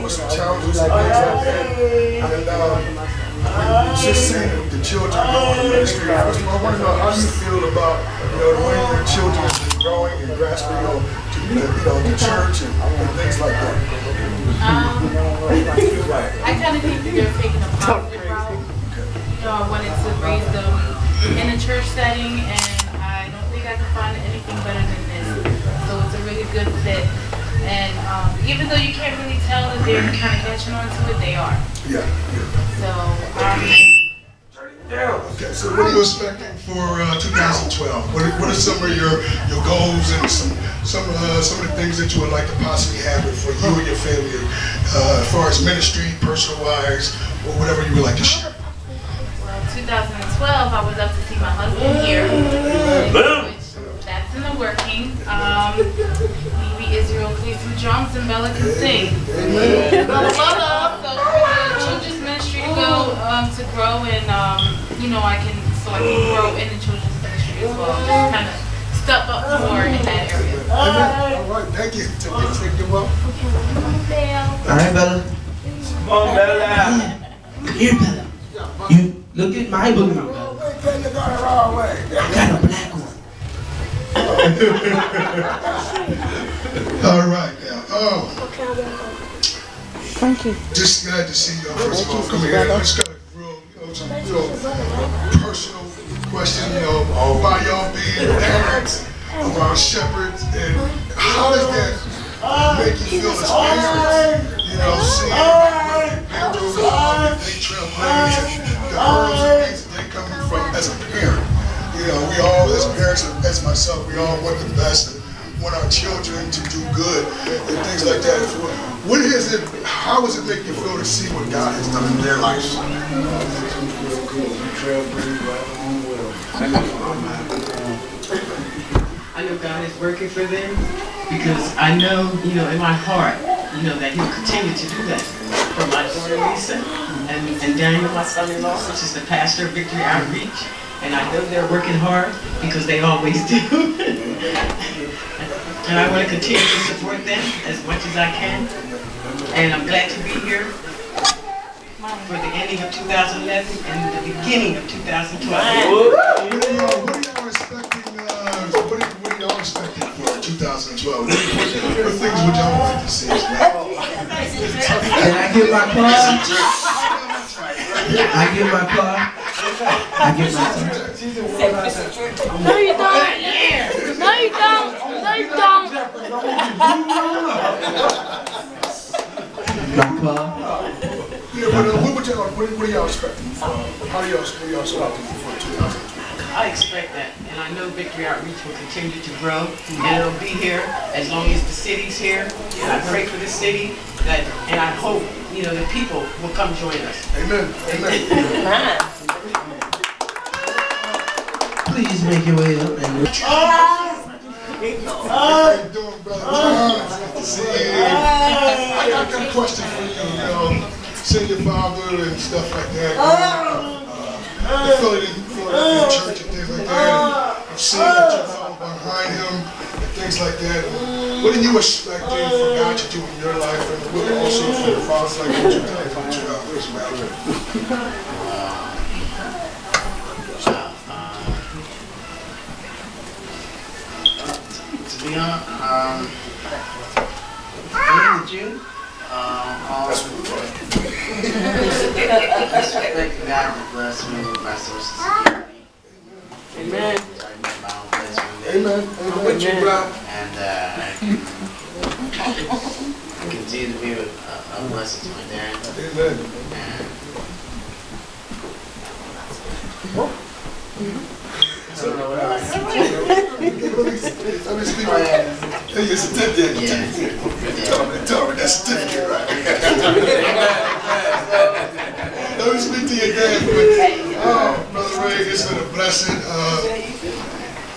some challenges and things like that. And just seeing the children growing in ministry. First of all, I want to know how you feel about the way your children have been growing and grasping the church and things like that. I kind of think that they're taking a positive route. I wanted to raise them in a church setting, and I don't think I can find anything better than this. So it's a really good fit. And even though you can't really tell that they're kind of catching on to it, they are. Yeah. So, okay, so what are you expecting for 2012? What are some of your goals and some of the things that you would like to possibly have for you and your family as far as ministry, personal wise, or whatever you would like to share? Well, 2012, I would love to see my husband here, which that's in the working. Maybe Israel plays some drums and Bella can sing. So for the children's ministry to grow and I can grow in the children's ministry as well. Just kind of step up more in that area. All right, thank you. Take you well. All right, Bella. Come on, Bella. Here, Bella. You look at my balloon, Bella. I got a black one. All right, now. Thank you. Just glad to see you. First of all, come here. Let's got some real personal question. By y'all being parents of our shepherds, and how does that make you feel as parents? Seeing they trailblaze the hurdles and things that they coming from as a parent. We all, as parents, as myself, we all want the best and want our children to do good and things like that. How does it make you feel to see what God has done in their lives? I know God is working for them because I know, in my heart, that He'll continue to do that for my daughter Lisa and Daniel, my son-in-law, which is the pastor of Victory Outreach. And I know they're working hard because they always do. And I want to continue to support them as much as I can. And I'm glad to be here for the ending of 2011 and the beginning of 2012. What are y'all expecting for 2012? What things would y'all like to see? Can I get my car? I get my car. I get my car. No, you don't. No, you don't. No, you don't. My car. What are y'all expecting? What are y'all expecting for 2012? I expect that, and I know Victory Outreach will continue to grow, and it'll be here as long as the city's here. And I pray for the city, and I hope, the people will come join us. Amen. Amen. Please make your way up and How you doing, brother? Good to see you. I got a question for you. Seeing your father and stuff like that. The church and things like that. And seeing that you're following behind him and things like that. And what are you expecting for God to do in your life, and what also for your father's life? What you think about your marriage? To be honest, in June, I expect God to bless me with my source of security. Amen. I make my own place one day. Amen. I'm with you, bro. And I continue to be a blessing to my dad. Amen. Hey, your certificate. Tell me that certificate, right? Let me speak to your dad, but Brother Ray, it's been a blessing.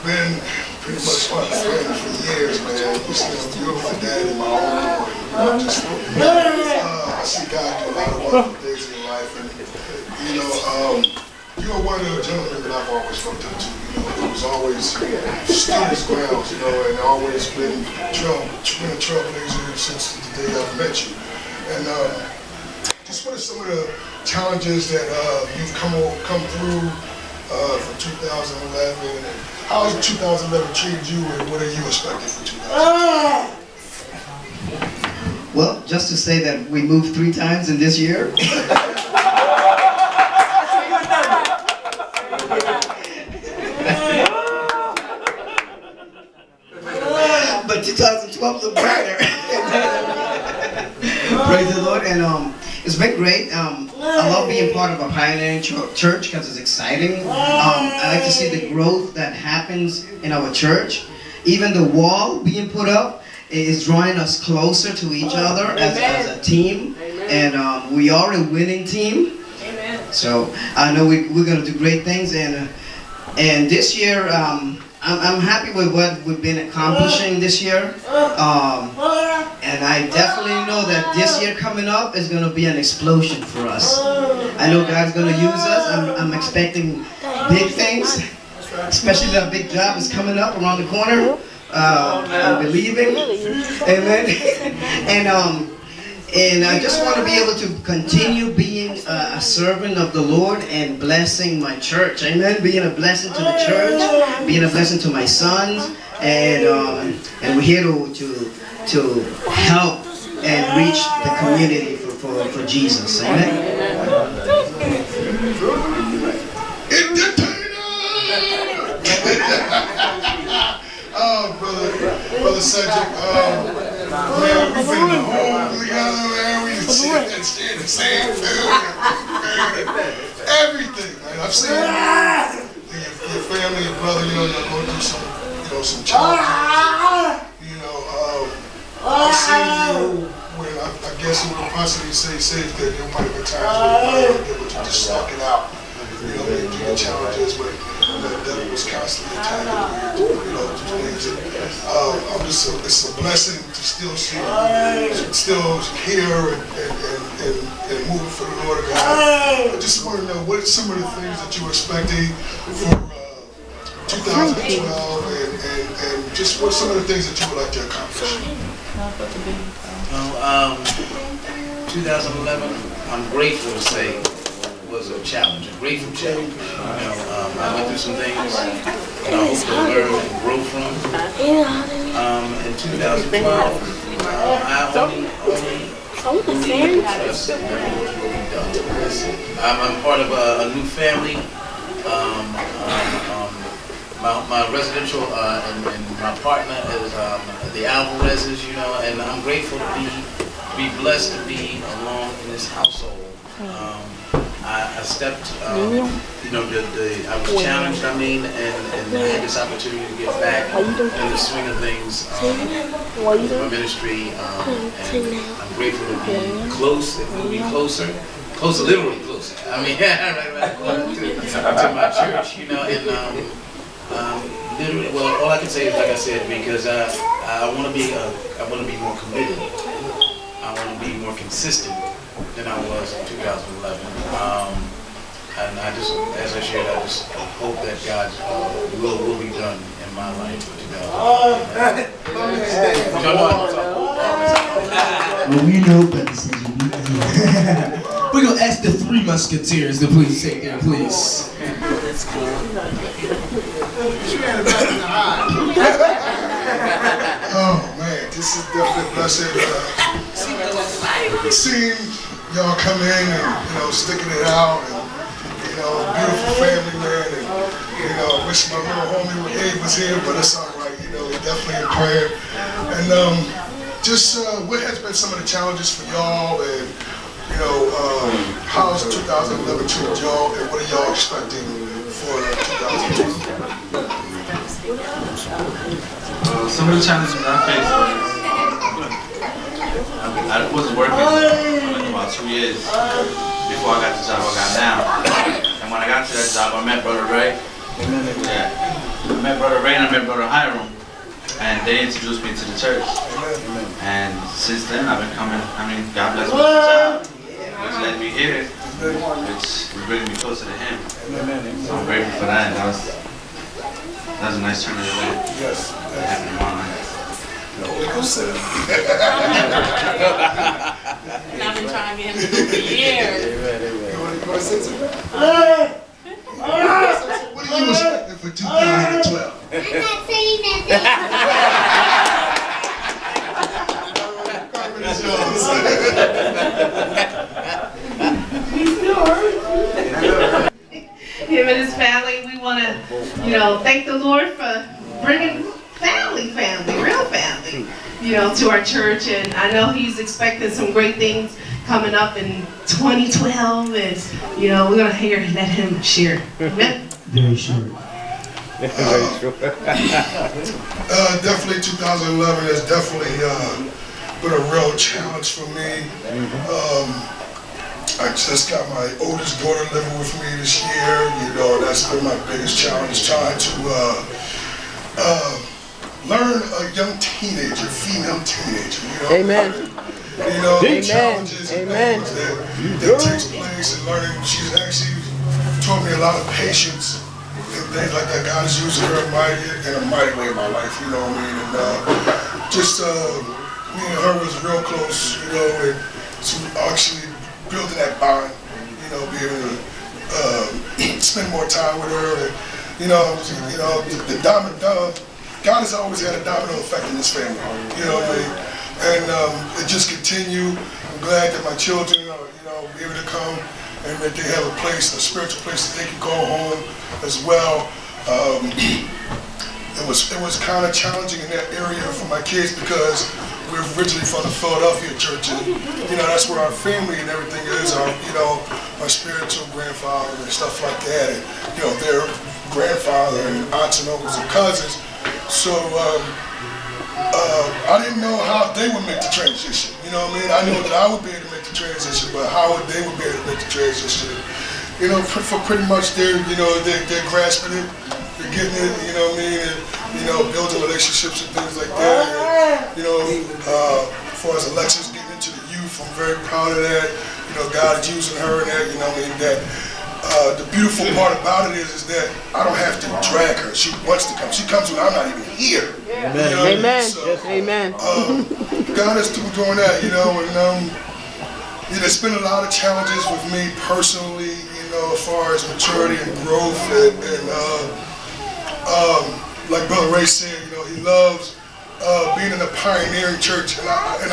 Been pretty much my friend for years, man. You're my dad in my own way. I see God do a lot of wonderful things in your life, and you're one of the gentlemen that I've always looked up to. It was always stood his grounds, and always been a trailblazer since the day I've met you. And just what are some of the challenges that you've come through for 2011? And how has 2011 treated you, and what are you expecting for 2011? Well, just to say that we moved 3 times in this year. But 2012 looked brighter. Praise the Lord. And it's been great. I love being part of a pioneering church because it's exciting. I like to see the growth that happens in our church. Even the wall being put up is drawing us closer to each other as a team. And we are a winning team. So I know we're going to do great things. And this year, I'm happy with what we've been accomplishing this year. And I definitely know that this year coming up is going to be an explosion for us. I know God's going to use us. I'm expecting big things, especially that big job is coming up around the corner. I'm believing. Amen. And I just want to be able to continue being a servant of the Lord and blessing my church. Amen. Being a blessing to the church, being a blessing to my sons, and we're here to help and reach the community for Jesus. Amen. Oh, brother Cedric, man, we've been in the home together, man. We share the same food, everything, man. I've seen your family, your brother, you're going through some challenges. I've seen you when I guess you would possibly say that there might have been times when you just stuck it out. Maybe the challenges, but the devil was constantly attacking things. It's a blessing to still see you, still here and moving for the Lord God. I just want to know what are some of the things that you were expecting for 2012 and just what are some of the things that you would like to accomplish? 2011, I'm grateful to say, was a challenge, a grateful challenge. I went through some things that I hope to learn and grow from. In 2012, I'm part of a new family. My residential and my partner is the Alvarez's, and I'm grateful to be blessed to be along in this household. I stepped, I was challenged, and I had this opportunity to get back in the swing of things in my ministry, and I'm grateful to be close, and we'll be closer, literally closer. I mean, to my church, and literally, well, all I can say is, like I said, because I want to be more committed. I want to be more consistent than I was in 2011. And I just, as I shared, I just hope that God's will be done in my life for 2011. Well, we know, Brother Cedric. We're going to ask the 3 Musketeers to please take there, please. Oh man, this is definitely a blessing. Seeing y'all come in and sticking it out, and beautiful family, man, and I wish my little homie Abe was here, but it's all right. He's definitely in prayer. And just what has been some of the challenges for y'all, and how's 2011 treated y'all, and what are y'all expecting for 2012? Some of the challenges that I faced I wasn't working for about 2 years before I got the job I got now. And when I got to that job, I met Brother Ray. I met Brother Ray and I met Brother Hiram. And they introduced me to the church. And since then, I've been coming. God bless me with the job, which led me here, which will bring me closer to Him. So I'm grateful for that. That was a nice turn of events that happened in my life. The Holy Ghost said it. And I've been trying to get him to do it for years. You want to say something? What are you expecting for 2012? I'm not saying nothing. Him and his family, we want to, thank the Lord for bringing real family, to our church. And I know he's expecting some great things coming up in 2012, and, we're going to let him share. Amen? Very short. Definitely 2011 has definitely been a real challenge for me. I just got my oldest daughter living with me this year. That's been my biggest challenge, trying to learn a young teenager, female teenager. Amen. The challenges and things that takes place and learning. She's actually taught me a lot of patience and things like that. God is using her in a mighty way in my life, you know what I mean? And me and her was real close, and to actually building that bond, be able to spend more time with her. And, God has always had a domino effect in this family, you know what I mean? And it just continue. I'm glad that my children are, be able to come and that they have a place, a spiritual place that they can call home as well. It was kind of challenging in that area for my kids because we're originally from the Philadelphia church, and that's where our family and everything is. My spiritual grandfather and stuff like that, and their grandfather and aunts and uncles and cousins. So I didn't know how they would make the transition. You know what I mean? I knew that I would be able to make the transition, but how would they be able to make the transition? For pretty much they're grasping it, they're getting it. You know what I mean? And, building relationships and things like that. And, as far as Alexis getting into the youth, I'm very proud of that. God is using her and that. That. The beautiful part about it is that I don't have to drag her. She wants to come. She comes when I'm not even here. Amen. Amen. So, amen. God is doing that, and there's been a lot of challenges with me personally, as far as maturity and growth, and like Brother Ray said, he loves being in a pioneering church, and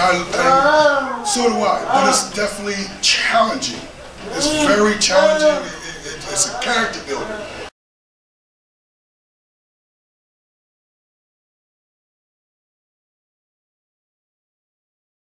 so do I. But it's definitely challenging. It's very challenging. It's a character builder.